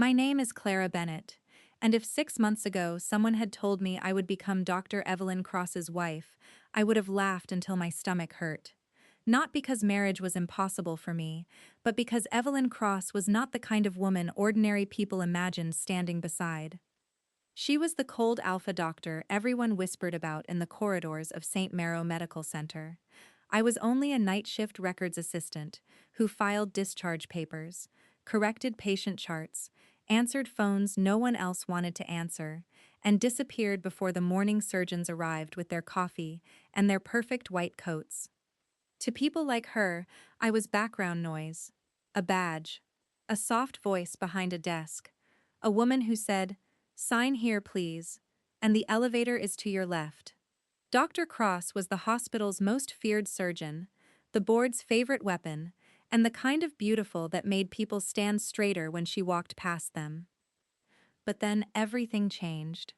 My name is Clara Bennett, and if 6 months ago someone had told me I would become Dr. Evelyn Cross's wife, I would have laughed until my stomach hurt. Not because marriage was impossible for me, but because Evelyn Cross was not the kind of woman ordinary people imagined standing beside. She was the cold alpha doctor everyone whispered about in the corridors of St. Maro Medical Center. I was only a night shift records assistant who filed discharge papers, corrected patient charts, answered phones no one else wanted to answer, and disappeared before the morning surgeons arrived with their coffee and their perfect white coats. To people like her, I was background noise, a badge, a soft voice behind a desk, a woman who said, "Sign here, please," and the elevator is to your left. Dr. Cross was the hospital's most feared surgeon, the board's favorite weapon, and the kind of beautiful that made people stand straighter when she walked past them. But then everything changed.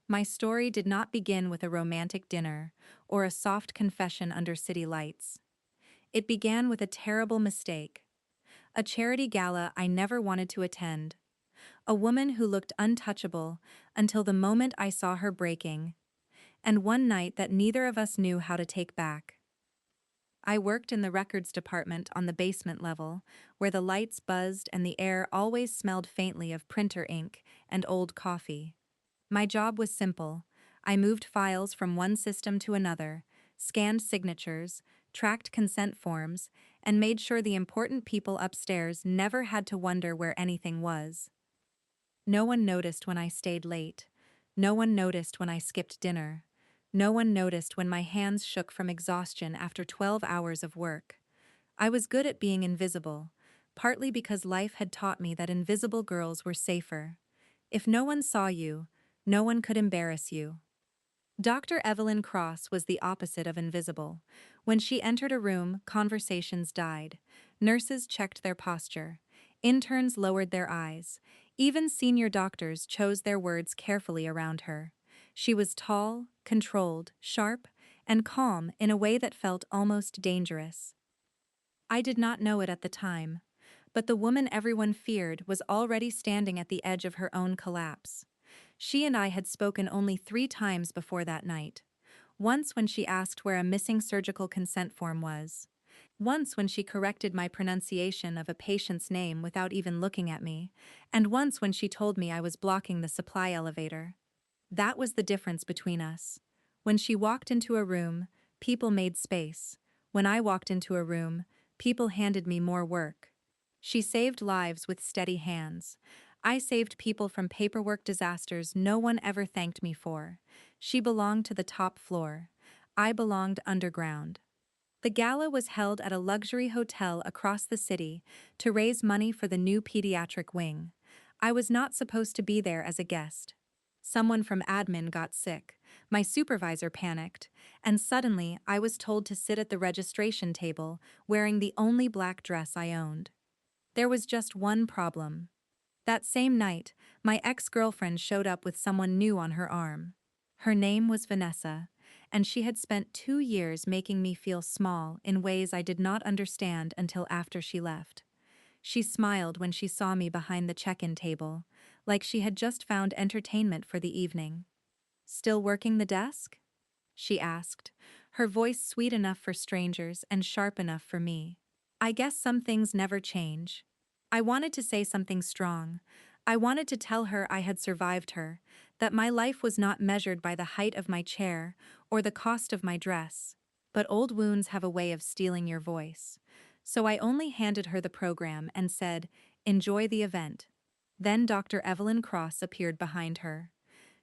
My story did not begin with a romantic dinner or a soft confession under city lights. It began with a terrible mistake. A charity gala I never wanted to attend. A woman who looked untouchable until the moment I saw her breaking. And one night that neither of us knew how to take back. I worked in the records department on the basement level, where the lights buzzed and the air always smelled faintly of printer ink and old coffee. My job was simple. I moved files from one system to another, scanned signatures, tracked consent forms, and made sure the important people upstairs never had to wonder where anything was. No one noticed when I stayed late. No one noticed when I skipped dinner. No one noticed when my hands shook from exhaustion after 12 hours of work. I was good at being invisible, partly because life had taught me that invisible girls were safer. If no one saw you, no one could embarrass you. Dr. Evelyn Cross was the opposite of invisible. When she entered a room, conversations died. Nurses checked their posture. Interns lowered their eyes. Even senior doctors chose their words carefully around her. She was tall, controlled, sharp, and calm in a way that felt almost dangerous. I did not know it at the time, but the woman everyone feared was already standing at the edge of her own collapse. She and I had spoken only 3 times before that night. Once when she asked where a missing surgical consent form was. Once when she corrected my pronunciation of a patient's name without even looking at me. And once when she told me I was blocking the supply elevator. That was the difference between us. When she walked into a room, people made space. When I walked into a room, people handed me more work. She saved lives with steady hands. I saved people from paperwork disasters no one ever thanked me for. She belonged to the top floor. I belonged underground. The gala was held at a luxury hotel across the city to raise money for the new pediatric wing. I was not supposed to be there as a guest. Someone from admin got sick, my supervisor panicked, and suddenly I was told to sit at the registration table wearing the only black dress I owned. There was just one problem. That same night, my ex-girlfriend showed up with someone new on her arm. Her name was Vanessa, and she had spent 2 years making me feel small in ways I did not understand until after she left. She smiled when she saw me behind the check-in table, like she had just found entertainment for the evening. "Still working the desk?" she asked, her voice sweet enough for strangers and sharp enough for me. I guess some things never change. I wanted to say something strong. I wanted to tell her I had survived her, that my life was not measured by the height of my chair or the cost of my dress. But old wounds have a way of stealing your voice. So I only handed her the program and said, "Enjoy the event." Then Dr. Evelyn Cross appeared behind her.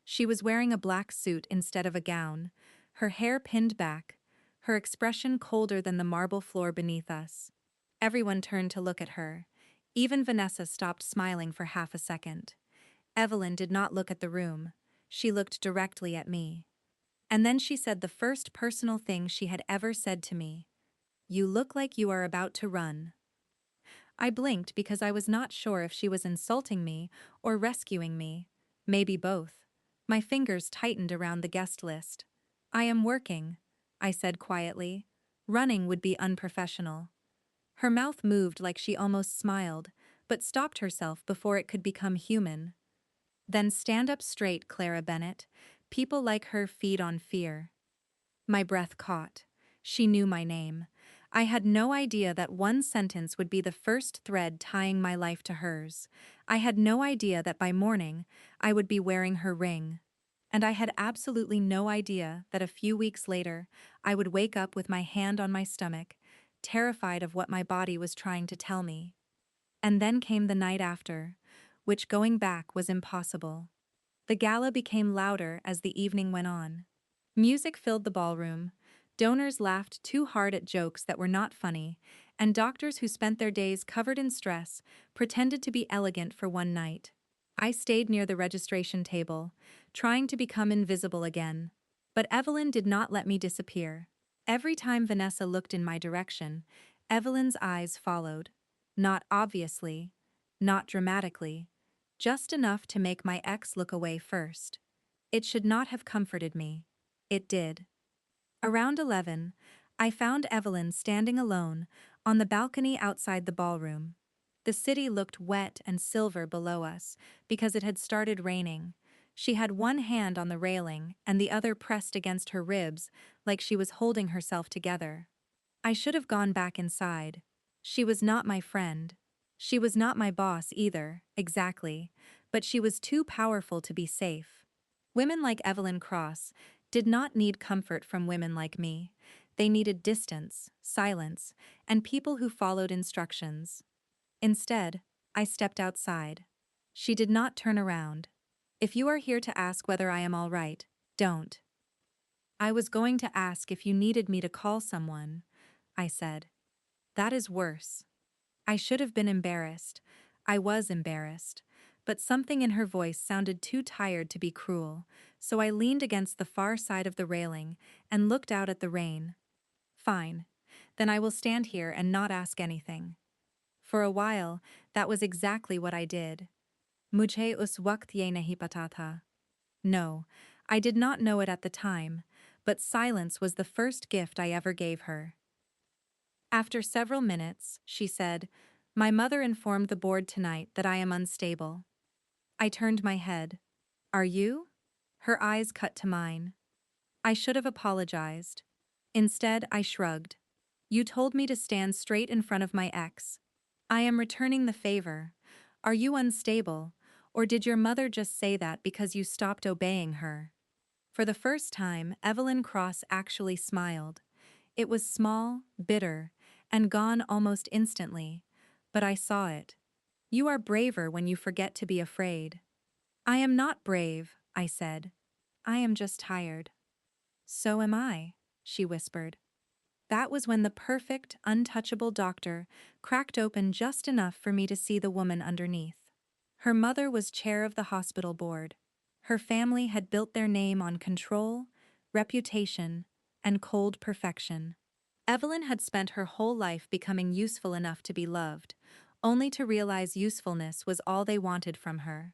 She was wearing a black suit instead of a gown, her hair pinned back, her expression colder than the marble floor beneath us. Everyone turned to look at her. Even Vanessa stopped smiling for half a second. Evelyn did not look at the room. She looked directly at me. And then she said the first personal thing she had ever said to me. "You look like you are about to run." I blinked because I was not sure if she was insulting me or rescuing me. Maybe both. My fingers tightened around the guest list. "I am working," I said quietly. "Running would be unprofessional." Her mouth moved like she almost smiled, but stopped herself before it could become human. Then stand up straight, Clara Bennett. People like her feed on fear. My breath caught. She knew my name. I had no idea that one sentence would be the first thread tying my life to hers. I had no idea that by morning, I would be wearing her ring. And I had absolutely no idea that a few weeks later, I would wake up with my hand on my stomach, terrified of what my body was trying to tell me. And then came the night after, which going back was impossible. The gala became louder as the evening went on. Music filled the ballroom, donors laughed too hard at jokes that were not funny, and doctors who spent their days covered in stress pretended to be elegant for one night. I stayed near the registration table, trying to become invisible again. But Evelyn did not let me disappear. Every time Vanessa looked in my direction, Evelyn's eyes followed. Not obviously, not dramatically, just enough to make my ex look away first. It should not have comforted me. It did. Around 11, I found Evelyn standing alone on the balcony outside the ballroom. The city looked wet and silver below us because it had started raining. She had one hand on the railing and the other pressed against her ribs like she was holding herself together. I should have gone back inside. She was not my friend. She was not my boss either, exactly, but she was too powerful to be safe. Women like Evelyn Cross did not need comfort from women like me. They needed distance, silence, and people who followed instructions. Instead, I stepped outside. She did not turn around. If you are here to ask whether I am all right, don't. I was going to ask if you needed me to call someone, I said. That is worse. I should have been embarrassed. I was embarrassed. But something in her voice sounded too tired to be cruel, so I leaned against the far side of the railing and looked out at the rain. Fine. Then I will stand here and not ask anything. For a while, that was exactly what I did. Mujhe us waqt ye nahi pata tha. No, I did not know it at the time, but silence was the first gift I ever gave her. After several minutes, she said, "My mother informed the board tonight that I am unstable." I turned my head. "Are you?" Her eyes cut to mine. I should have apologized. Instead, I shrugged. "You told me to stand straight in front of my ex. I am returning the favor. Are you unstable, or did your mother just say that because you stopped obeying her?" For the first time, Evelyn Cross actually smiled. It was small, bitter, and gone almost instantly, but I saw it. "You are braver when you forget to be afraid." "I am not brave," I said. "I am just tired." "So am I," she whispered. That was when the perfect, untouchable doctor cracked open just enough for me to see the woman underneath. Her mother was chair of the hospital board. Her family had built their name on control, reputation, and cold perfection. Evelyn had spent her whole life becoming useful enough to be loved, only to realize usefulness was all they wanted from her.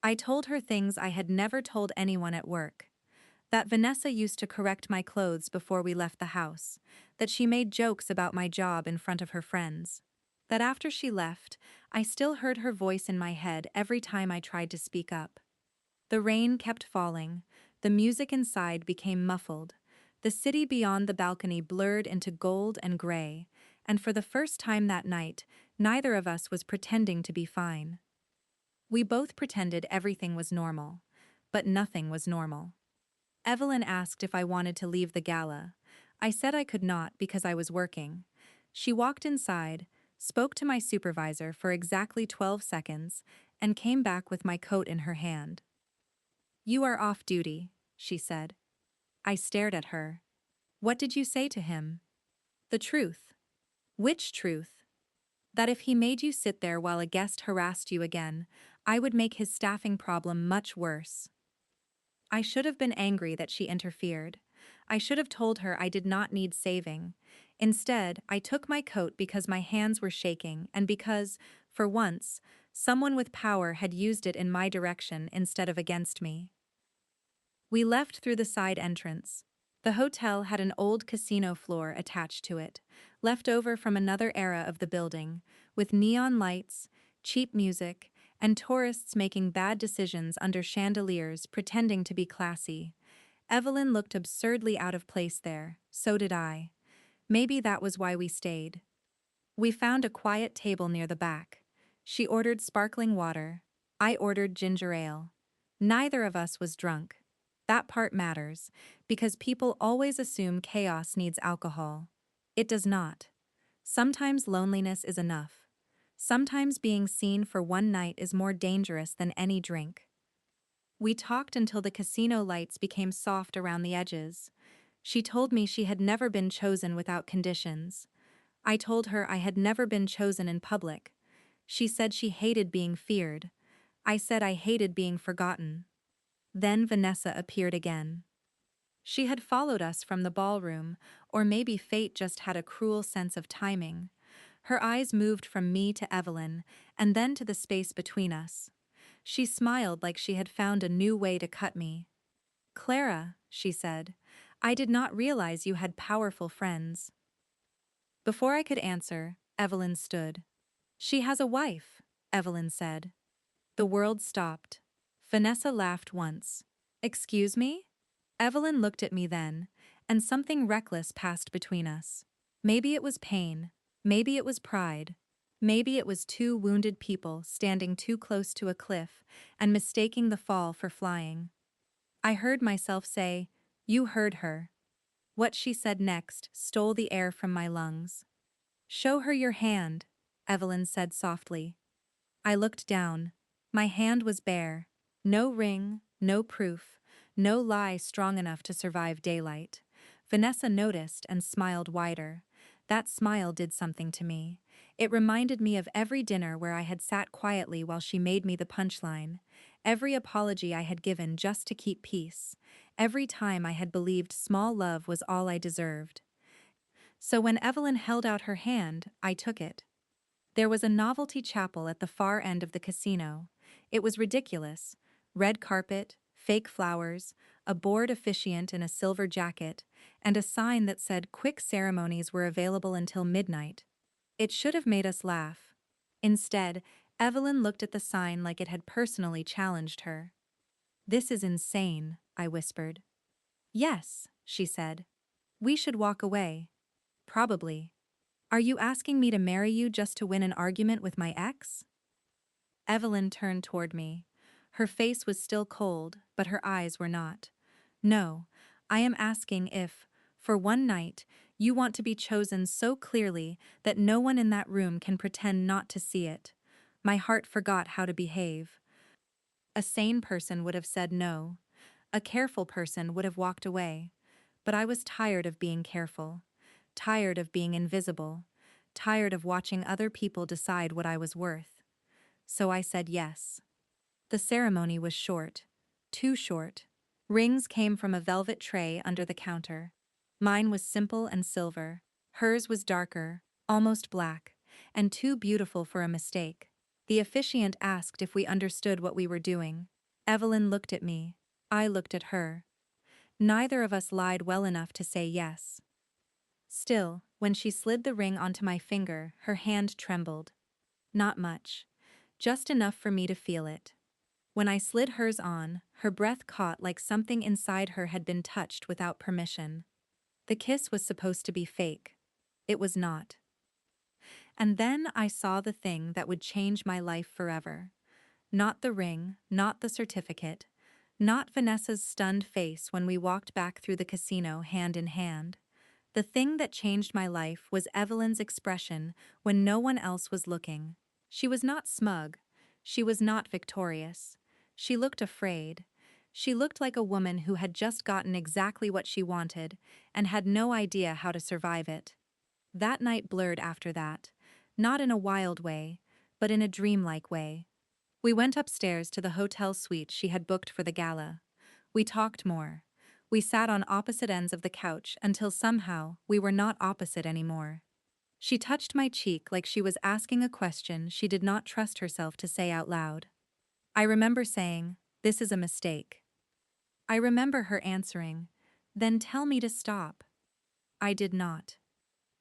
I told her things I had never told anyone at work. That Vanessa used to correct my clothes before we left the house, that she made jokes about my job in front of her friends. That after she left, I still heard her voice in my head every time I tried to speak up. The rain kept falling, the music inside became muffled, the city beyond the balcony blurred into gold and gray, and for the first time that night, neither of us was pretending to be fine. We both pretended everything was normal, but nothing was normal. Evelyn asked if I wanted to leave the gala. I said I could not because I was working. She walked inside, spoke to my supervisor for exactly 12 seconds, and came back with my coat in her hand. "You are off duty," she said. I stared at her. "What did you say to him?" "The truth." "Which truth?" "That if he made you sit there while a guest harassed you again, I would make his staffing problem much worse." I should have been angry that she interfered. I should have told her I did not need saving. Instead, I took my coat because my hands were shaking and because, for once, someone with power had used it in my direction instead of against me. We left through the side entrance. The hotel had an old casino floor attached to it, left over from another era of the building, with neon lights, cheap music, and tourists making bad decisions under chandeliers pretending to be classy. Evelyn looked absurdly out of place there, so did I. Maybe that was why we stayed. We found a quiet table near the back. She ordered sparkling water. I ordered ginger ale. Neither of us was drunk. That part matters, because people always assume chaos needs alcohol. It does not. Sometimes loneliness is enough. Sometimes being seen for one night is more dangerous than any drink. We talked until the casino lights became soft around the edges. She told me she had never been chosen without conditions. I told her I had never been chosen in public. She said she hated being feared. I said I hated being forgotten. Then Vanessa appeared again. She had followed us from the ballroom, or maybe fate just had a cruel sense of timing. Her eyes moved from me to Evelyn, and then to the space between us. She smiled like she had found a new way to cut me. "Clara," she said, "I did not realize you had powerful friends." Before I could answer, Evelyn stood. "She has a wife," Evelyn said. The world stopped. Vanessa laughed once. "Excuse me?" Evelyn looked at me then, and something reckless passed between us. Maybe it was pain, maybe it was pride, maybe it was two wounded people standing too close to a cliff and mistaking the fall for flying. I heard myself say, "You heard her." What she said next stole the air from my lungs. "Show her your hand," Evelyn said softly. I looked down. My hand was bare. No ring, no proof, no lie strong enough to survive daylight. Vanessa noticed and smiled wider. That smile did something to me. It reminded me of every dinner where I had sat quietly while she made me the punchline, every apology I had given just to keep peace, every time I had believed small love was all I deserved. So when Evelyn held out her hand, I took it. There was a novelty chapel at the far end of the casino. It was ridiculous. Red carpet, fake flowers, a bored officiant in a silver jacket, and a sign that said quick ceremonies were available until midnight. It should have made us laugh. Instead, Evelyn looked at the sign like it had personally challenged her. "This is insane," I whispered. "Yes," she said. "We should walk away." "Probably. Are you asking me to marry you just to win an argument with my ex?" Evelyn turned toward me. Her face was still cold, but her eyes were not. "No, I am asking if, for one night, you want to be chosen so clearly that no one in that room can pretend not to see it." My heart forgot how to behave. A sane person would have said no. A careful person would have walked away. But I was tired of being careful. Tired of being invisible. Tired of watching other people decide what I was worth. So I said yes. The ceremony was short. Too short. Rings came from a velvet tray under the counter. Mine was simple and silver. Hers was darker, almost black, and too beautiful for a mistake. The officiant asked if we understood what we were doing. Evelyn looked at me. I looked at her. Neither of us lied well enough to say yes. Still, when she slid the ring onto my finger, her hand trembled. Not much. Just enough for me to feel it. When I slid hers on, her breath caught like something inside her had been touched without permission. The kiss was supposed to be fake. It was not. And then I saw the thing that would change my life forever. Not the ring, not the certificate, not Vanessa's stunned face when we walked back through the casino hand in hand. The thing that changed my life was Evelyn's expression when no one else was looking. She was not smug. She was not victorious. She looked afraid. She looked like a woman who had just gotten exactly what she wanted and had no idea how to survive it. That night blurred after that, not in a wild way, but in a dreamlike way. We went upstairs to the hotel suite she had booked for the gala. We talked more. We sat on opposite ends of the couch until somehow we were not opposite anymore. She touched my cheek like she was asking a question she did not trust herself to say out loud. I remember saying, "This is a mistake." I remember her answering, "Then tell me to stop." I did not.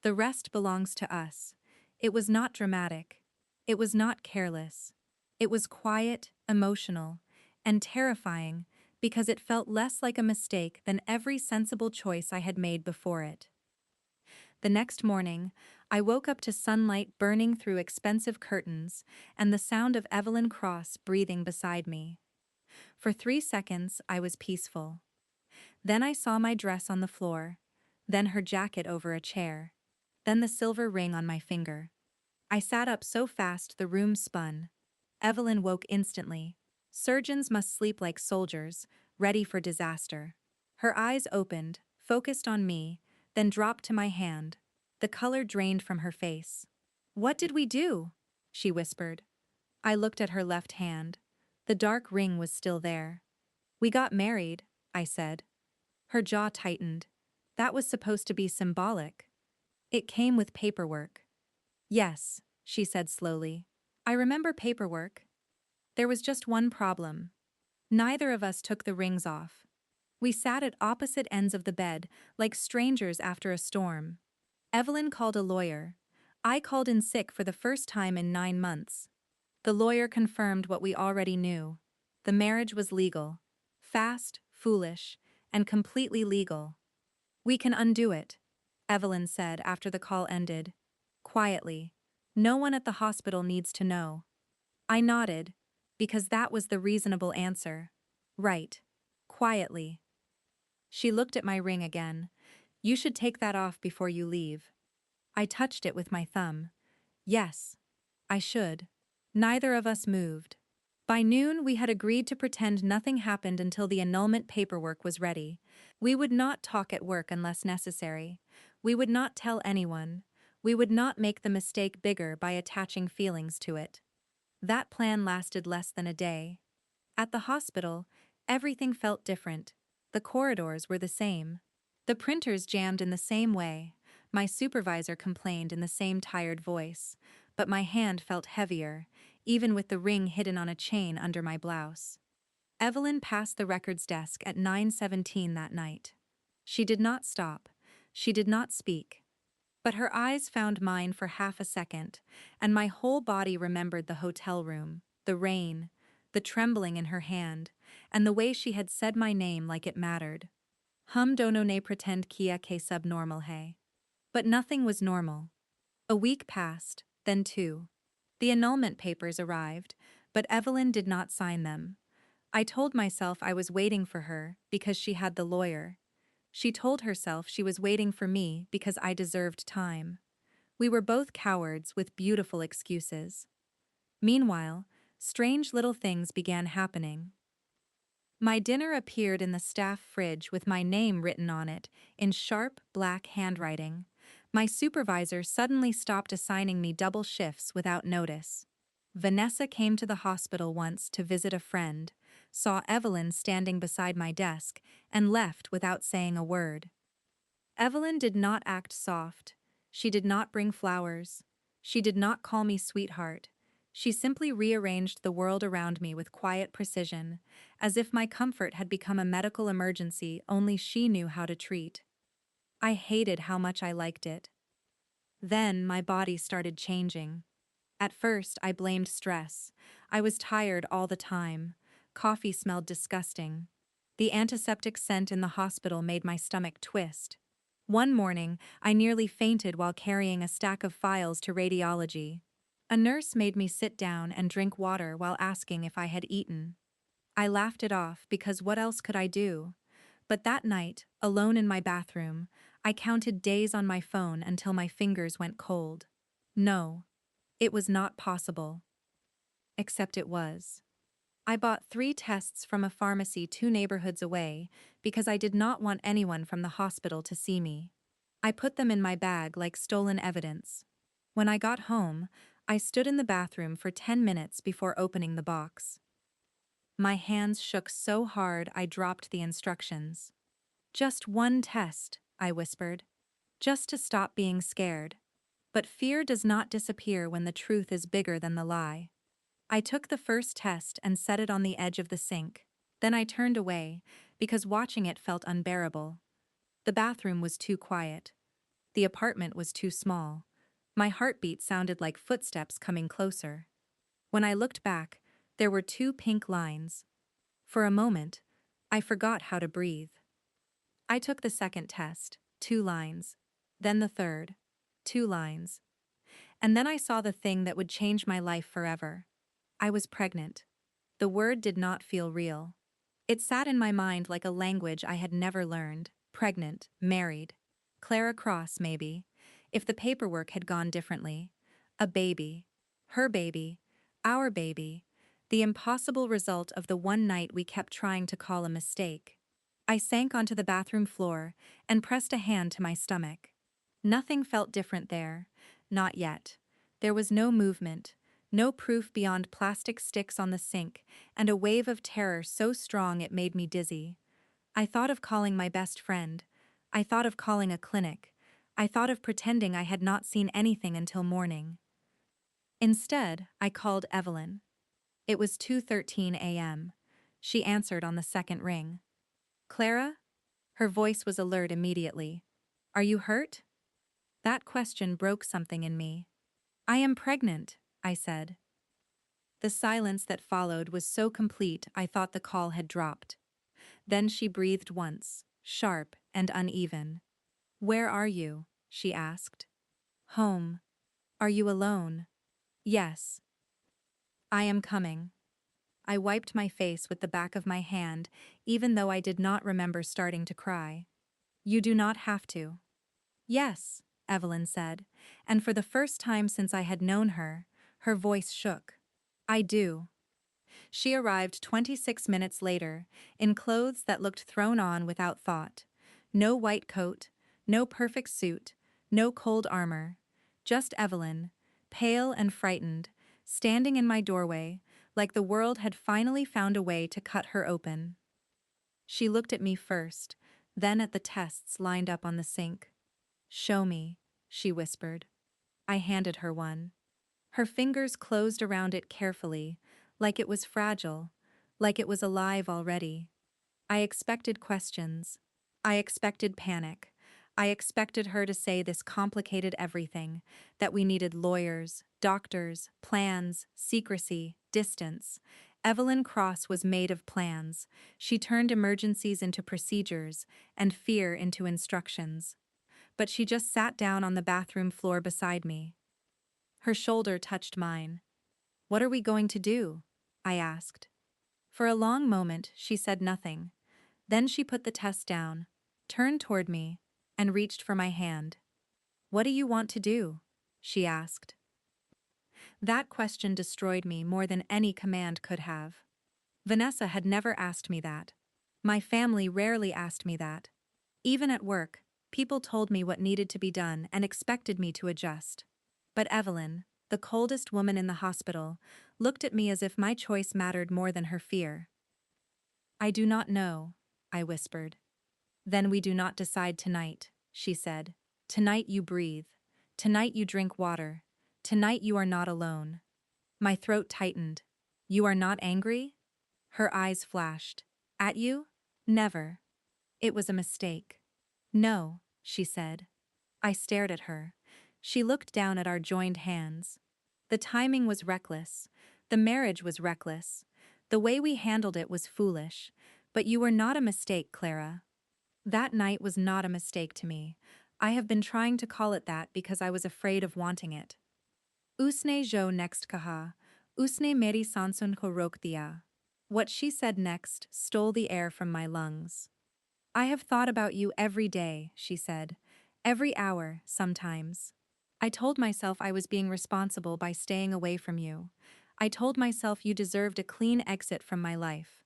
The rest belongs to us. It was not dramatic. It was not careless. It was quiet, emotional, and terrifying because it felt less like a mistake than every sensible choice I had made before it. The next morning, I woke up to sunlight burning through expensive curtains and the sound of Evelyn Cross breathing beside me. For 3 seconds, I was peaceful. Then I saw my dress on the floor, then her jacket over a chair, then the silver ring on my finger. I sat up so fast the room spun. Evelyn woke instantly. Surgeons must sleep like soldiers, ready for disaster. Her eyes opened, focused on me, then dropped to my hand. The color drained from her face. "What did we do?" she whispered. I looked at her left hand. The dark ring was still there. "We got married," I said. Her jaw tightened. That was supposed to be symbolic. "It came with paperwork." "Yes," she said slowly. "I remember paperwork. There was just one problem. Neither of us took the rings off. We sat at opposite ends of the bed, like strangers after a storm. Evelyn called a lawyer. I called in sick for the first time in 9 months. The lawyer confirmed what we already knew. The marriage was legal. Fast, foolish, and completely legal. "We can undo it," Evelyn said after the call ended. Quietly. "No one at the hospital needs to know." I nodded, because that was the reasonable answer. "Right." Quietly. She looked at my ring again. "You should take that off before you leave." I touched it with my thumb. "Yes, I should." Neither of us moved. By noon, we had agreed to pretend nothing happened until the annulment paperwork was ready. We would not talk at work unless necessary. We would not tell anyone. We would not make the mistake bigger by attaching feelings to it. That plan lasted less than a day. At the hospital, everything felt different. The corridors were the same. The printers jammed in the same way. My supervisor complained in the same tired voice. But my hand felt heavier, even with the ring hidden on a chain under my blouse. Evelyn passed the records desk at 9:17 that night. She did not stop. She did not speak. But her eyes found mine for half a second, and my whole body remembered the hotel room, the rain, the trembling in her hand, and the way she had said my name like it mattered. "Hum dono ne pretend kia que subnormal hai." But nothing was normal. A week passed, then 2. The annulment papers arrived, but Evelyn did not sign them. I told myself I was waiting for her because she had the lawyer. She told herself she was waiting for me because I deserved time. We were both cowards with beautiful excuses. Meanwhile, strange little things began happening. My dinner appeared in the staff fridge with my name written on it in sharp, black handwriting. My supervisor suddenly stopped assigning me double shifts without notice. Vanessa came to the hospital once to visit a friend, saw Evelyn standing beside my desk, and left without saying a word. Evelyn did not act soft. She did not bring flowers. She did not call me sweetheart. She simply rearranged the world around me with quiet precision, as if my comfort had become a medical emergency only she knew how to treat. I hated how much I liked it. Then my body started changing. At first, I blamed stress. I was tired all the time. Coffee smelled disgusting. The antiseptic scent in the hospital made my stomach twist. One morning, I nearly fainted while carrying a stack of files to radiology. A nurse made me sit down and drink water while asking if I had eaten. I laughed it off because what else could I do? But that night, alone in my bathroom, I counted days on my phone until my fingers went cold. No, it was not possible. Except it was. I bought 3 tests from a pharmacy 2 neighborhoods away because I did not want anyone from the hospital to see me. I put them in my bag like stolen evidence. When I got home, I stood in the bathroom for 10 minutes before opening the box. My hands shook so hard I dropped the instructions. "Just one test," I whispered. "Just to stop being scared." But fear does not disappear when the truth is bigger than the lie. I took the first test and set it on the edge of the sink. Then I turned away, because watching it felt unbearable. The bathroom was too quiet. The apartment was too small. My heartbeat sounded like footsteps coming closer. When I looked back, there were 2 pink lines. For a moment, I forgot how to breathe. I took the second test, 2 lines. Then the third, 2 lines. And then I saw the thing that would change my life forever. I was pregnant. The word did not feel real. It sat in my mind like a language I had never learned. Pregnant, married. Clara Cross, maybe. If the paperwork had gone differently. A baby. Her baby. Our baby. The impossible result of the one night we kept trying to call a mistake. I sank onto the bathroom floor and pressed a hand to my stomach. Nothing felt different there. Not yet. There was no movement, no proof beyond plastic sticks on the sink, and a wave of terror so strong it made me dizzy. I thought of calling my best friend. I thought of calling a clinic. I thought of pretending I had not seen anything until morning. Instead, I called Evelyn. It was 2:13 a.m. She answered on the second ring. Clara? Her voice was alert immediately. Are you hurt? That question broke something in me. I am pregnant, I said. The silence that followed was so complete I thought the call had dropped. Then she breathed once, sharp and uneven. Where are you? She asked. Home. Are you alone? Yes. I am coming. I wiped my face with the back of my hand, even though I did not remember starting to cry. You do not have to. Yes, Evelyn said, and for the first time since I had known her, her voice shook. I do. She arrived 26 minutes later, in clothes that looked thrown on without thought. No white coat, no perfect suit, no cold armor. Just Evelyn, pale and frightened, standing in my doorway, like the world had finally found a way to cut her open. She looked at me first, then at the tests lined up on the sink. Show me, she whispered. I handed her one. Her fingers closed around it carefully, like it was fragile, like it was alive already. I expected questions. I expected panic. I expected her to say this complicated everything, that we needed lawyers, doctors, plans, secrecy, distance. Evelyn Cross was made of plans. She turned emergencies into procedures, and fear into instructions. But she just sat down on the bathroom floor beside me. Her shoulder touched mine. What are we going to do? I asked. For a long moment, she said nothing. Then she put the test down, turned toward me, and reached for my hand. What do you want to do? She asked. That question destroyed me more than any command could have. Vanessa had never asked me that. My family rarely asked me that. Even at work, people told me what needed to be done and expected me to adjust. But Evelyn, the coldest woman in the hospital, looked at me as if my choice mattered more than her fear. I do not know, I whispered. Then we do not decide tonight, she said. Tonight you breathe. Tonight you drink water. Tonight you are not alone. My throat tightened. You are not angry? Her eyes flashed. At you? Never. It was a mistake. No, she said. I stared at her. She looked down at our joined hands. The timing was reckless. The marriage was reckless. The way we handled it was foolish. But you were not a mistake, Clara. That night was not a mistake to me. I have been trying to call it that because I was afraid of wanting it. Usne jo next kaha, usne meri sansun ko rok dia. What she said next stole the air from my lungs. I have thought about you every day, she said. Every hour, sometimes. I told myself I was being responsible by staying away from you. I told myself you deserved a clean exit from my life.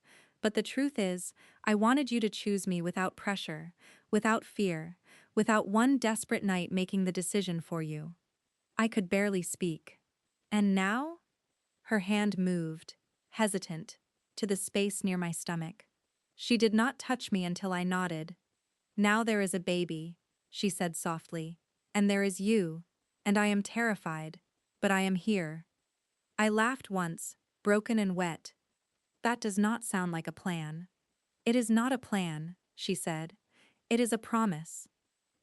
But the truth is, I wanted you to choose me without pressure, without fear, without one desperate night making the decision for you. I could barely speak. And now? Her hand moved, hesitant, to the space near my stomach. She did not touch me until I nodded. Now there is a baby, she said softly, and there is you, and I am terrified, but I am here. I laughed once, broken and wet. That does not sound like a plan. It is not a plan, she said. It is a promise.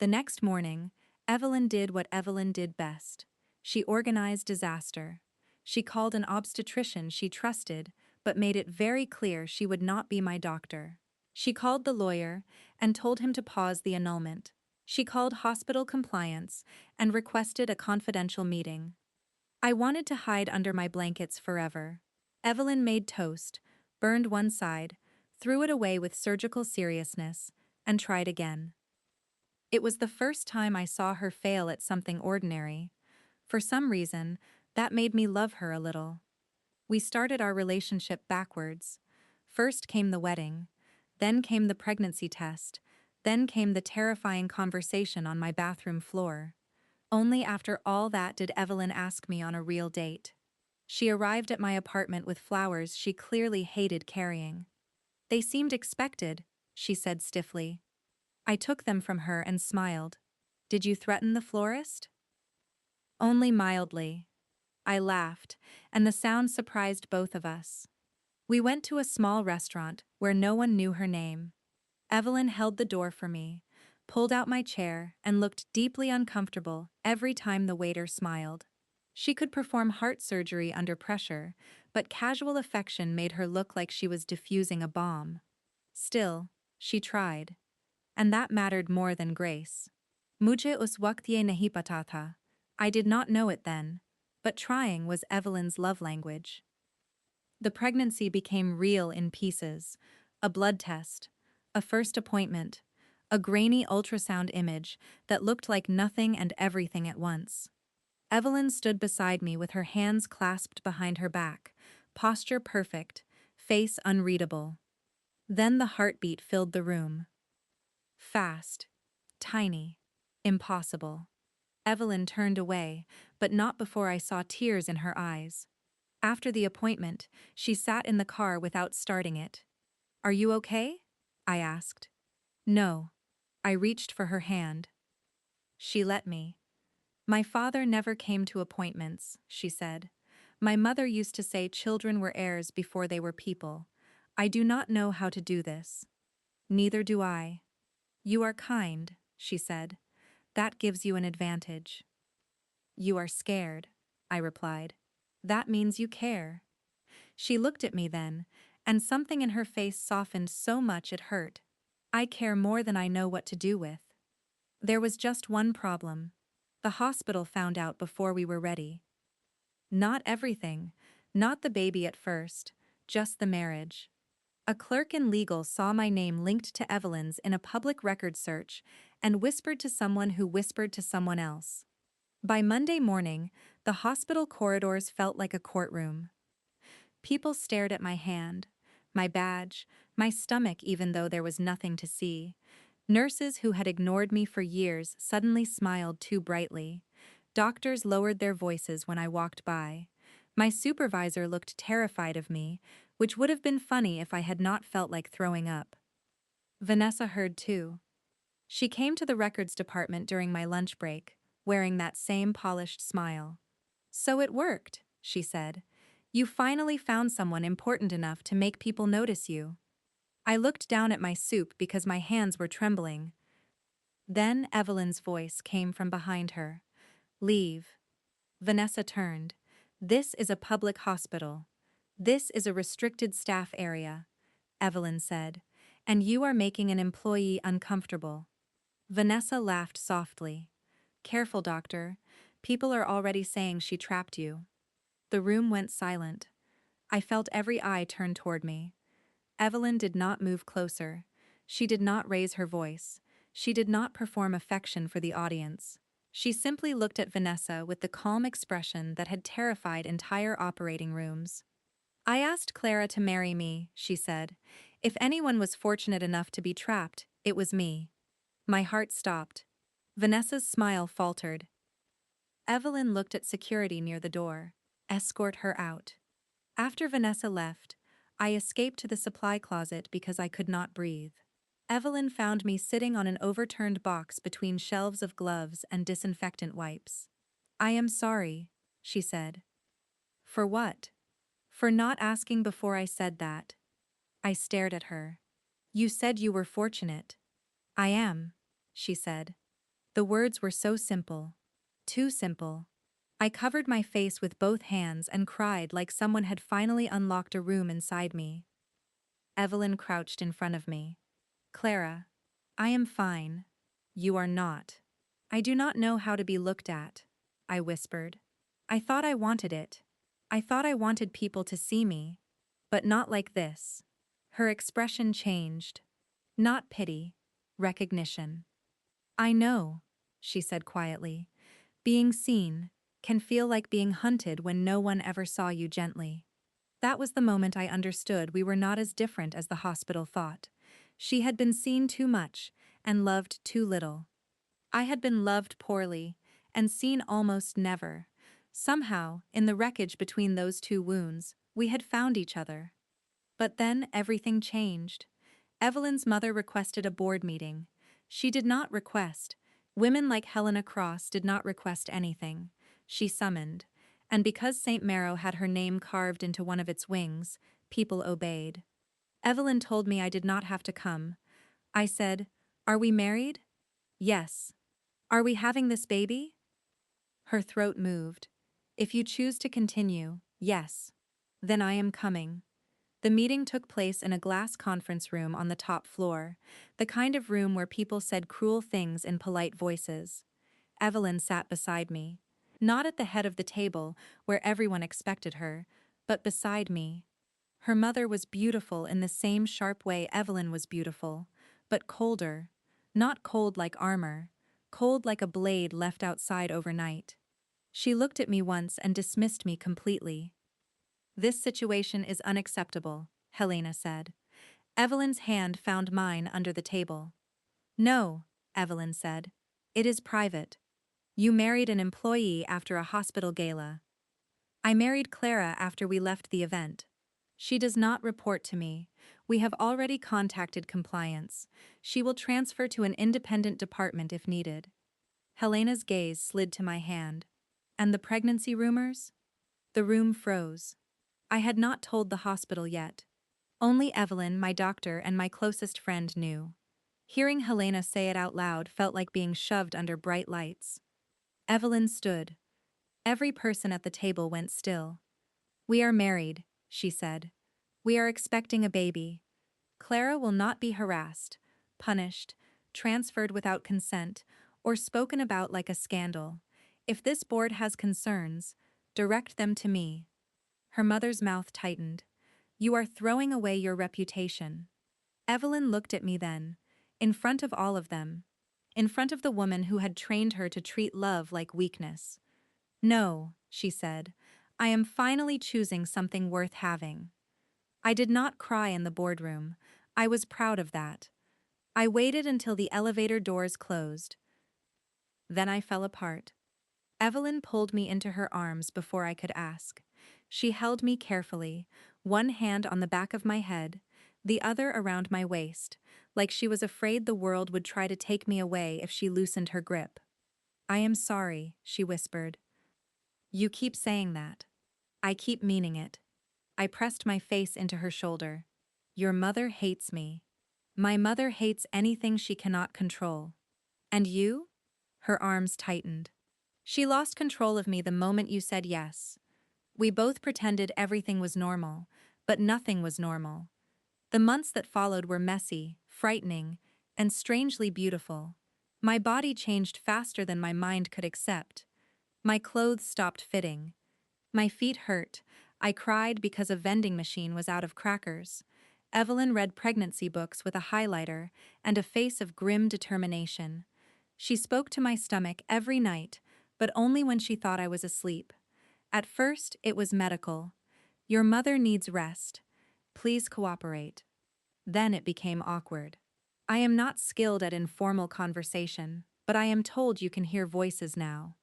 The next morning, Evelyn did what Evelyn did best. She organized disaster. She called an obstetrician she trusted, but made it very clear she would not be my doctor. She called the lawyer and told him to pause the annulment. She called hospital compliance and requested a confidential meeting. I wanted to hide under my blankets forever. Evelyn made toast, burned one side, threw it away with surgical seriousness, and tried again. It was the first time I saw her fail at something ordinary. For some reason, that made me love her a little. We started our relationship backwards. First came the wedding, then came the pregnancy test, then came the terrifying conversation on my bathroom floor. Only after all that did Evelyn ask me on a real date. She arrived at my apartment with flowers she clearly hated carrying. "They seemed expected," she said stiffly. I took them from her and smiled. "Did you threaten the florist?" "Only mildly." I laughed, and the sound surprised both of us. We went to a small restaurant where no one knew her name. Evelyn held the door for me, pulled out my chair, and looked deeply uncomfortable every time the waiter smiled. She could perform heart surgery under pressure, but casual affection made her look like she was defusing a bomb. Still, she tried. And that mattered more than grace. Mujhe us waqt ye nahi pata tha. I did not know it then, but trying was Evelyn's love language. The pregnancy became real in pieces: a blood test, a first appointment, a grainy ultrasound image that looked like nothing and everything at once. Evelyn stood beside me with her hands clasped behind her back, posture perfect, face unreadable. Then the heartbeat filled the room. Fast, tiny, impossible. Evelyn turned away, but not before I saw tears in her eyes. After the appointment, she sat in the car without starting it. "Are you okay?" I asked. "No." I reached for her hand. She let me. "My father never came to appointments," she said. "My mother used to say children were heirs before they were people. I do not know how to do this." "Neither do I." "You are kind," she said. "That gives you an advantage." "You are scared," I replied. "That means you care." She looked at me then, and something in her face softened so much it hurt. "I care more than I know what to do with." There was just one problem. The hospital found out before we were ready. Not everything, not the baby at first, just the marriage. A clerk in legal saw my name linked to Evelyn's in a public record search and whispered to someone who whispered to someone else. By Monday morning, the hospital corridors felt like a courtroom. People stared at my hand, my badge, my stomach even though there was nothing to see. Nurses who had ignored me for years suddenly smiled too brightly. Doctors lowered their voices when I walked by. My supervisor looked terrified of me, which would have been funny if I had not felt like throwing up. Vanessa heard too. She came to the records department during my lunch break, wearing that same polished smile. "So it worked," she said. "You finally found someone important enough to make people notice you." I looked down at my soup because my hands were trembling. Then Evelyn's voice came from behind her. "Leave." Vanessa turned. "This is a public hospital. This is a restricted staff area," Evelyn said, "and you are making an employee uncomfortable." Vanessa laughed softly. "Careful, doctor. People are already saying she trapped you." The room went silent. I felt every eye turn toward me. Evelyn did not move closer. She did not raise her voice. She did not perform affection for the audience. She simply looked at Vanessa with the calm expression that had terrified entire operating rooms. "I asked Clara to marry me," she said. "If anyone was fortunate enough to be trapped, it was me." My heart stopped. Vanessa's smile faltered. Evelyn looked at security near the door. "Escort her out." After Vanessa left, I escaped to the supply closet because I could not breathe. Evelyn found me sitting on an overturned box between shelves of gloves and disinfectant wipes. "I am sorry," she said. "For what?" "For not asking before I said that." I stared at her. "You said you were fortunate." "I am," she said. The words were so simple. Too simple. I covered my face with both hands and cried like someone had finally unlocked a room inside me. Evelyn crouched in front of me. Clara, I am fine. You are not. I do not know how to be looked at, I whispered. I thought I wanted it. I thought I wanted people to see me. But not like this. Her expression changed. Not pity, recognition. I know, she said quietly. Being seen can feel like being hunted when no one ever saw you gently. That was the moment I understood we were not as different as the hospital thought. She had been seen too much and loved too little. I had been loved poorly and seen almost never. Somehow, in the wreckage between those two wounds, we had found each other. But then everything changed. Evelyn's mother requested a board meeting. She did not request. Women like Helena Cross did not request anything. She summoned. And because St. Marrow had her name carved into one of its wings, people obeyed. Evelyn told me I did not have to come. I said, "Are we married?" "Yes." "Are we having this baby?" Her throat moved. "If you choose to continue, yes. Then I am coming." The meeting took place in a glass conference room on the top floor, the kind of room where people said cruel things in polite voices. Evelyn sat beside me. Not at the head of the table, where everyone expected her, but beside me. Her mother was beautiful in the same sharp way Evelyn was beautiful, but colder. Not cold like armor, cold like a blade left outside overnight. She looked at me once and dismissed me completely. "This situation is unacceptable," Helena said. Evelyn's hand found mine under the table. "No," Evelyn said. "It is private. You married an employee after a hospital gala. I married Clara after we left the event. She does not report to me. We have already contacted compliance. She will transfer to an independent department if needed." Helena's gaze slid to my hand. "And the pregnancy rumors?" The room froze. I had not told the hospital yet. Only Evelyn, my doctor, and my closest friend knew. Hearing Helena say it out loud felt like being shoved under bright lights. Evelyn stood. Every person at the table went still. "We are married," she said. "We are expecting a baby. Clara will not be harassed, punished, transferred without consent, or spoken about like a scandal. If this board has concerns, direct them to me." Her mother's mouth tightened. "You are throwing away your reputation." Evelyn looked at me then, in front of all of them, in front of the woman who had trained her to treat love like weakness. "No," she said, "I am finally choosing something worth having." I did not cry in the boardroom. I was proud of that. I waited until the elevator doors closed. Then I fell apart. Evelyn pulled me into her arms before I could ask. She held me carefully, one hand on the back of my head, the other around my waist, like she was afraid the world would try to take me away if she loosened her grip. "I am sorry," she whispered. "You keep saying that." "I keep meaning it." I pressed my face into her shoulder. "Your mother hates me. My mother hates anything she cannot control. And you?" Her arms tightened. "She lost control of me the moment you said yes. We both pretended everything was normal, but nothing was normal. The months that followed were messy, frightening, and strangely beautiful. My body changed faster than my mind could accept. My clothes stopped fitting. My feet hurt. I cried because a vending machine was out of crackers. Evelyn read pregnancy books with a highlighter and a face of grim determination. She spoke to my stomach every night, but only when she thought I was asleep. At first, it was medical. "Your mother needs rest. Please cooperate." Then it became awkward. "I am not skilled at informal conversation, but I am told you can hear voices now."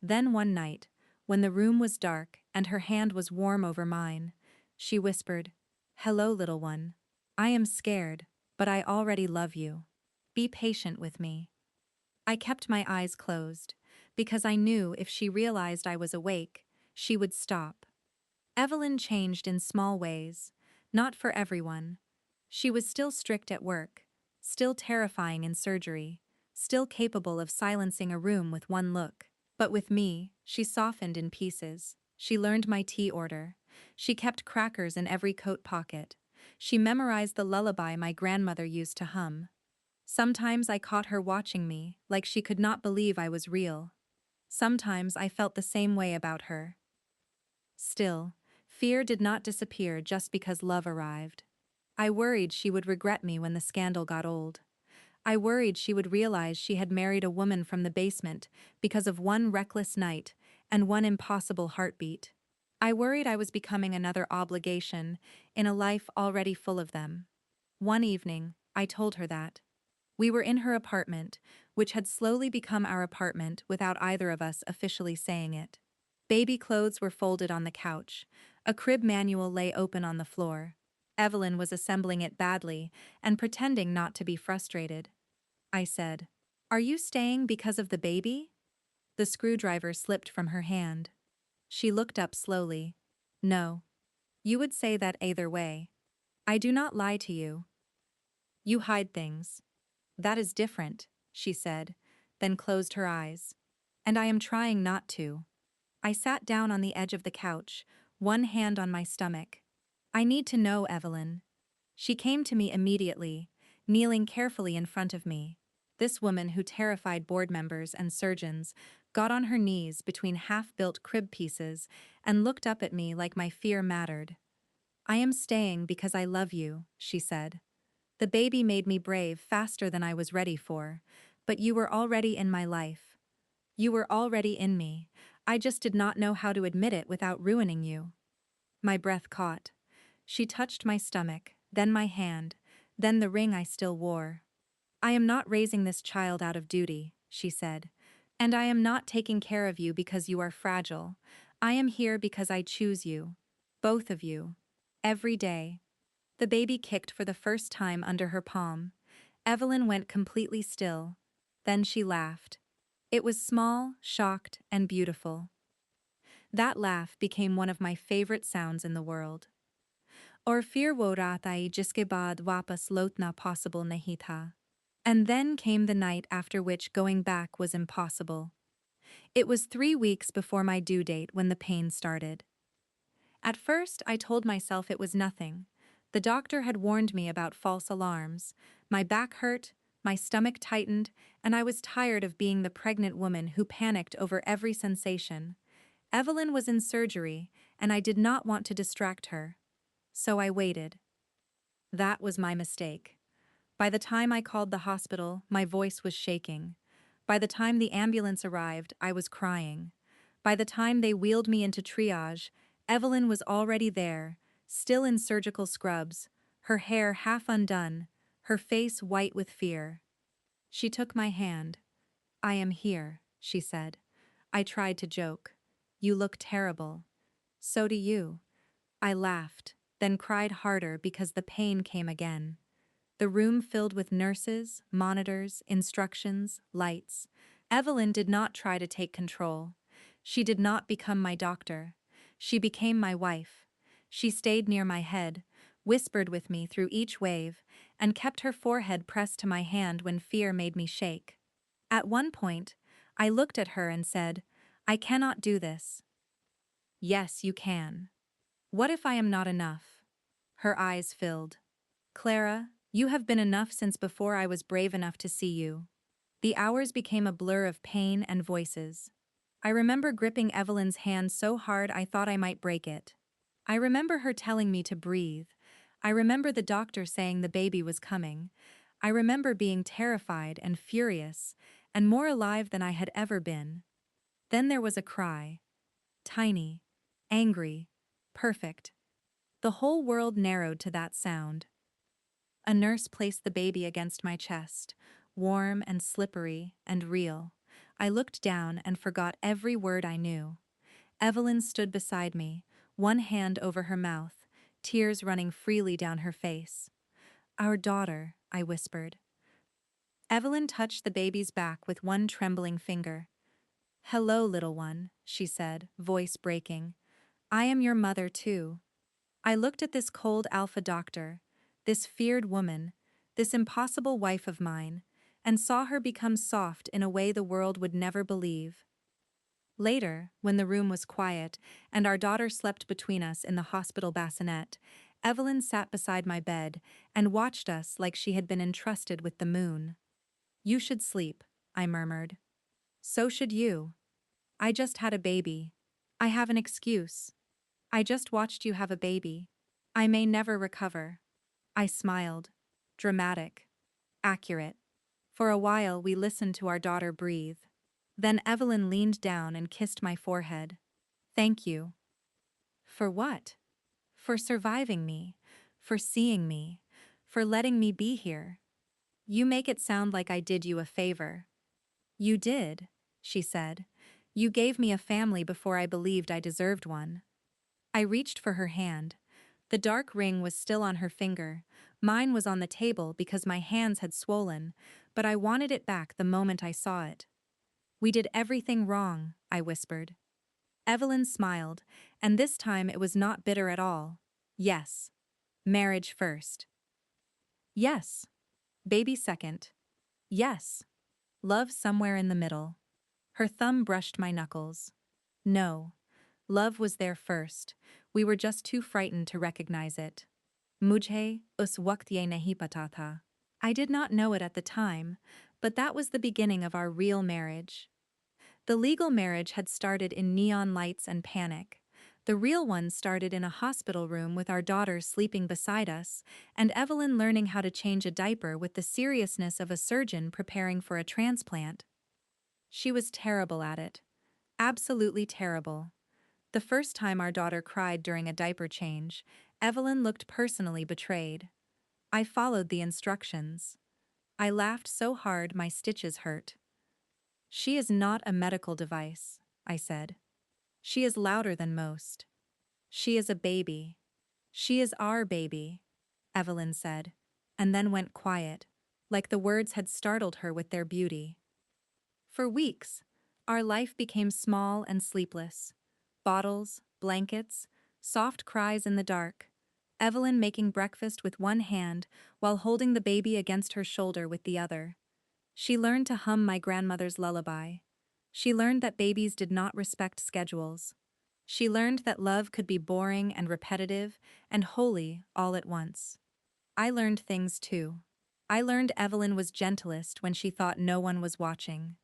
Then one night, when the room was dark and her hand was warm over mine, she whispered, "Hello, little one. I am scared, but I already love you. Be patient with me." I kept my eyes closed, because I knew if she realized I was awake, she would stop. Evelyn changed in small ways, not for everyone. She was still strict at work, still terrifying in surgery, still capable of silencing a room with one look. But with me, She softened in pieces. She learned my tea order. She kept crackers in every coat pocket. She memorized the lullaby my grandmother used to hum. Sometimes I caught her watching me, like she could not believe I was real. Sometimes I felt the same way about her. Still, fear did not disappear just because love arrived. I worried she would regret me when the scandal got old. I worried she would realize she had married a woman from the basement because of one reckless night and one impossible heartbeat. I worried I was becoming another obligation in a life already full of them. One evening, I told her that. We were in her apartment, which had slowly become our apartment without either of us officially saying it. Baby clothes were folded on the couch. A crib manual lay open on the floor. Evelyn was assembling it badly and pretending not to be frustrated. I said, "Are you staying because of the baby?" The screwdriver slipped from her hand. She looked up slowly. "No. You would say that either way. I do not lie to you. You hide things. That is different," she said, then closed her eyes. "And I am trying not to." I sat down on the edge of the couch, one hand on my stomach. "I need to know, Evelyn." She came to me immediately, kneeling carefully in front of me. This woman who terrified board members and surgeons got on her knees between half-built crib pieces and looked up at me like my fear mattered. "I am staying because I love you," she said. "The baby made me brave faster than I was ready for, but you were already in my life. You were already in me. I just did not know how to admit it without ruining you." My breath caught. She touched my stomach, then my hand, then the ring I still wore. "I am not raising this child out of duty," she said. "And I am not taking care of you because you are fragile. I am here because I choose you. Both of you. Every day." The baby kicked for the first time under her palm. Evelyn went completely still. Then she laughed. It was small, shocked, and beautiful. That laugh became one of my favorite sounds in the world. Or fear woratai jiske baad wapas lotna possible nahi tha. And then came the night after which going back was impossible. It was 3 weeks before my due date when the pain started. At first, I told myself it was nothing. The doctor had warned me about false alarms. My back hurt, my stomach tightened, and I was tired of being the pregnant woman who panicked over every sensation. Evelyn was in surgery, and I did not want to distract her. So I waited. That was my mistake. By the time I called the hospital, my voice was shaking. By the time the ambulance arrived, I was crying. By the time they wheeled me into triage, Evelyn was already there, still in surgical scrubs, her hair half undone, her face white with fear. She took my hand. "I am here," she said. I tried to joke. "You look terrible." "So do you." I laughed, then cried harder because the pain came again. The room filled with nurses, monitors, instructions, lights. Evelyn did not try to take control. She did not become my doctor. She became my wife. She stayed near my head, whispered with me through each wave, and kept her forehead pressed to my hand when fear made me shake. At one point, I looked at her and said, "I cannot do this." "Yes, you can." "What if I am not enough?" Her eyes filled. "Clara, you have been enough since before I was brave enough to see you." The hours became a blur of pain and voices. I remember gripping Evelyn's hand so hard I thought I might break it. I remember her telling me to breathe. I remember the doctor saying the baby was coming. I remember being terrified and furious, and more alive than I had ever been. Then there was a cry. Tiny, angry, perfect. The whole world narrowed to that sound. A nurse placed the baby against my chest, warm and slippery and real. I looked down and forgot every word I knew. Evelyn stood beside me, one hand over her mouth, tears running freely down her face. "Our daughter," I whispered. Evelyn touched the baby's back with one trembling finger. "Hello, little one," she said, voice breaking. "I am your mother, too." I looked at this cold alpha doctor, this feared woman, this impossible wife of mine, and saw her become soft in a way the world would never believe. Later, when the room was quiet and our daughter slept between us in the hospital bassinet, Evelyn sat beside my bed and watched us like she had been entrusted with the moon. "You should sleep," I murmured. "So should you. I just had a baby. I have an excuse. I just watched you have a baby. I may never recover." I smiled. Dramatic. Accurate. For a while we listened to our daughter breathe. Then Evelyn leaned down and kissed my forehead. "Thank you." "For what?" "For surviving me. For seeing me. For letting me be here." "You make it sound like I did you a favor." "You did," she said. "You gave me a family before I believed I deserved one." I reached for her hand. The dark ring was still on her finger. Mine was on the table because my hands had swollen, but I wanted it back the moment I saw it. "We did everything wrong," I whispered. Evelyn smiled, and this time it was not bitter at all. "Yes. Marriage first." "Yes. Baby second." "Yes. Love somewhere in the middle." Her thumb brushed my knuckles. "No. Love was there first. We were just too frightened to recognize it. Mujhe us waqt ye nahi pata tha." I did not know it at the time, but that was the beginning of our real marriage. The legal marriage had started in neon lights and panic. The real one started in a hospital room with our daughter sleeping beside us, and Evelyn learning how to change a diaper with the seriousness of a surgeon preparing for a transplant. She was terrible at it. Absolutely terrible. The first time our daughter cried during a diaper change, Evelyn looked personally betrayed. I followed the instructions. I laughed so hard my stitches hurt. "She is not a medical device," I said. "She is louder than most. She is a baby. She is our baby," Evelyn said, and then went quiet, like the words had startled her with their beauty. For weeks, our life became small and sleepless. Bottles, blankets, soft cries in the dark. Evelyn making breakfast with one hand while holding the baby against her shoulder with the other. She learned to hum my grandmother's lullaby. She learned that babies did not respect schedules. She learned that love could be boring and repetitive and holy all at once. I learned things too. I learned Evelyn was gentlest when she thought no one was watching.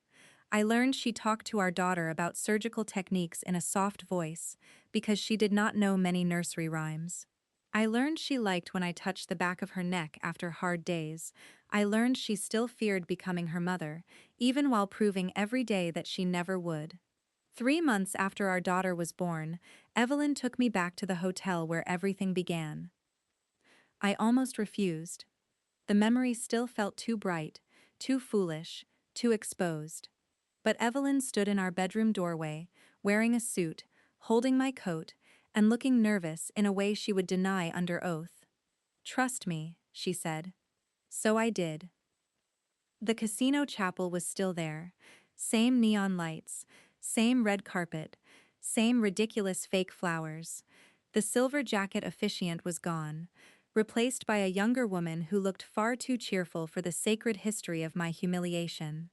I learned she talked to our daughter about surgical techniques in a soft voice because she did not know many nursery rhymes. I learned she liked when I touched the back of her neck after hard days. I learned she still feared becoming her mother, even while proving every day that she never would. 3 months after our daughter was born, Evelyn took me back to the hotel where everything began. I almost refused. The memory still felt too bright, too foolish, too exposed. But Evelyn stood in our bedroom doorway, wearing a suit, holding my coat, and looking nervous in a way she would deny under oath. "Trust me," she said. So I did. The casino chapel was still there. Same neon lights, same red carpet, same ridiculous fake flowers. The silver jacket officiant was gone, replaced by a younger woman who looked far too cheerful for the sacred history of my humiliation.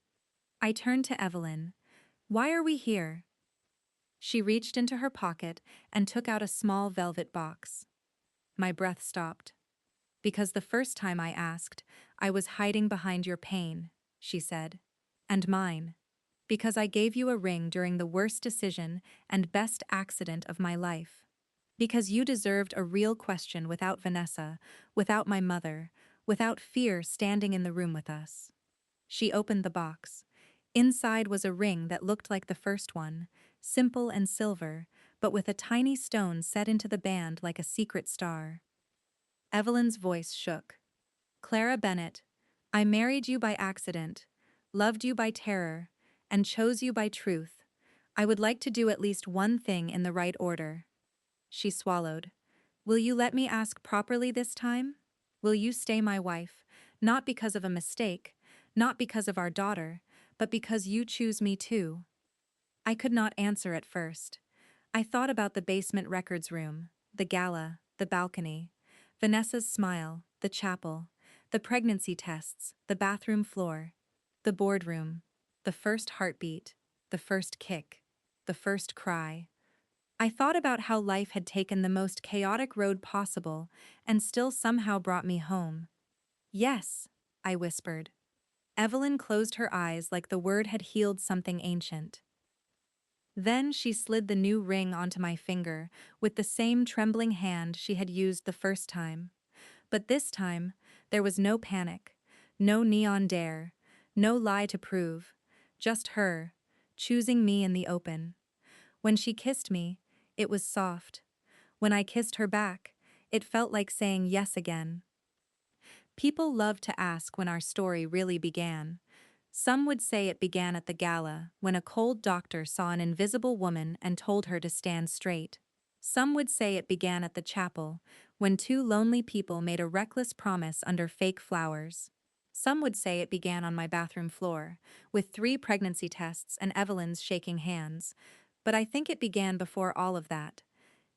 I turned to Evelyn. "Why are we here?" She reached into her pocket and took out a small velvet box. My breath stopped. "Because the first time I asked, I was hiding behind your pain," she said. "And mine. Because I gave you a ring during the worst decision and best accident of my life. Because you deserved a real question without Vanessa, without my mother, without fear standing in the room with us." She opened the box. Inside was a ring that looked like the first one, simple and silver, but with a tiny stone set into the band like a secret star. Evelyn's voice shook. "Clara Bennett, I married you by accident, loved you by terror, and chose you by truth. I would like to do at least one thing in the right order." She swallowed. "Will you let me ask properly this time? Will you stay my wife, not because of a mistake, not because of our daughter, but because you choose me too?" I could not answer at first. I thought about the basement records room, the gala, the balcony, Vanessa's smile, the chapel, the pregnancy tests, the bathroom floor, the boardroom, the first heartbeat, the first kick, the first cry. I thought about how life had taken the most chaotic road possible and still somehow brought me home. Yes, I whispered. Evelyn closed her eyes like the word had healed something ancient. Then she slid the new ring onto my finger with the same trembling hand she had used the first time. But this time, there was no panic, no neon dare, no lie to prove, just her, choosing me in the open. When she kissed me, it was soft. When I kissed her back, it felt like saying yes again. People love to ask when our story really began. Some would say it began at the gala, when a cold doctor saw an invisible woman and told her to stand straight. Some would say it began at the chapel, when two lonely people made a reckless promise under fake flowers. Some would say it began on my bathroom floor, with 3 pregnancy tests and Evelyn's shaking hands. But I think it began before all of that.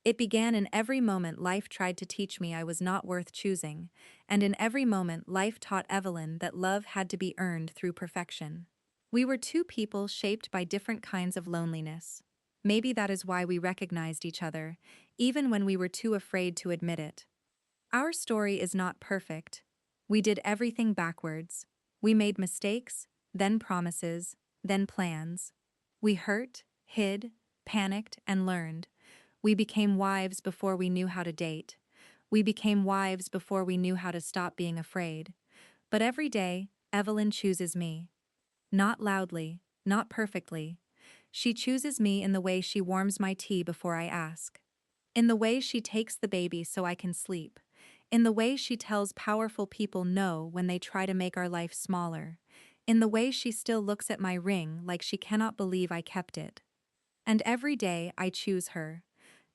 It began in every moment life tried to teach me I was not worth choosing, and in every moment life taught Evelyn that love had to be earned through perfection. We were two people shaped by different kinds of loneliness. Maybe that is why we recognized each other, even when we were too afraid to admit it. Our story is not perfect. We did everything backwards. We made mistakes, then promises, then plans. We hurt, hid, panicked, and learned. We became wives before we knew how to date. We became wives before we knew how to stop being afraid. But every day, Evelyn chooses me. Not loudly, not perfectly. She chooses me in the way she warms my tea before I ask. In the way she takes the baby so I can sleep. In the way she tells powerful people no when they try to make our life smaller. In the way she still looks at my ring like she cannot believe I kept it. And every day I choose her.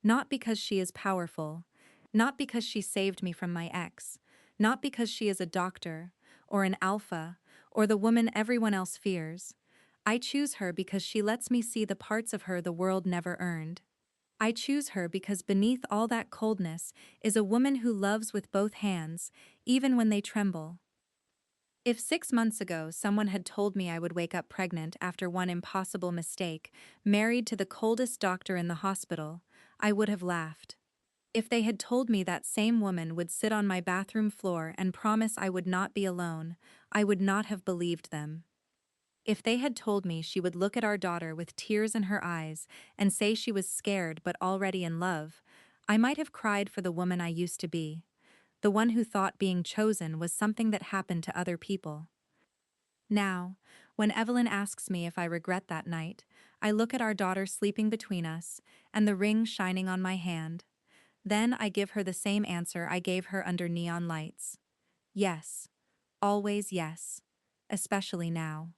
Not because she is powerful, not because she saved me from my ex, not because she is a doctor, or an alpha, or the woman everyone else fears. I choose her because she lets me see the parts of her the world never earned. I choose her because beneath all that coldness is a woman who loves with both hands, even when they tremble. If 6 months ago someone had told me I would wake up pregnant after one impossible mistake, married to the coldest doctor in the hospital, I would have laughed. If they had told me that same woman would sit on my bathroom floor and promise I would not be alone, I would not have believed them. If they had told me she would look at our daughter with tears in her eyes and say she was scared but already in love, I might have cried for the woman I used to be. The one who thought being chosen was something that happened to other people. Now, when Evelyn asks me if I regret that night, I look at our daughter sleeping between us and the ring shining on my hand. Then I give her the same answer I gave her under neon lights. Yes. Always yes. Especially now.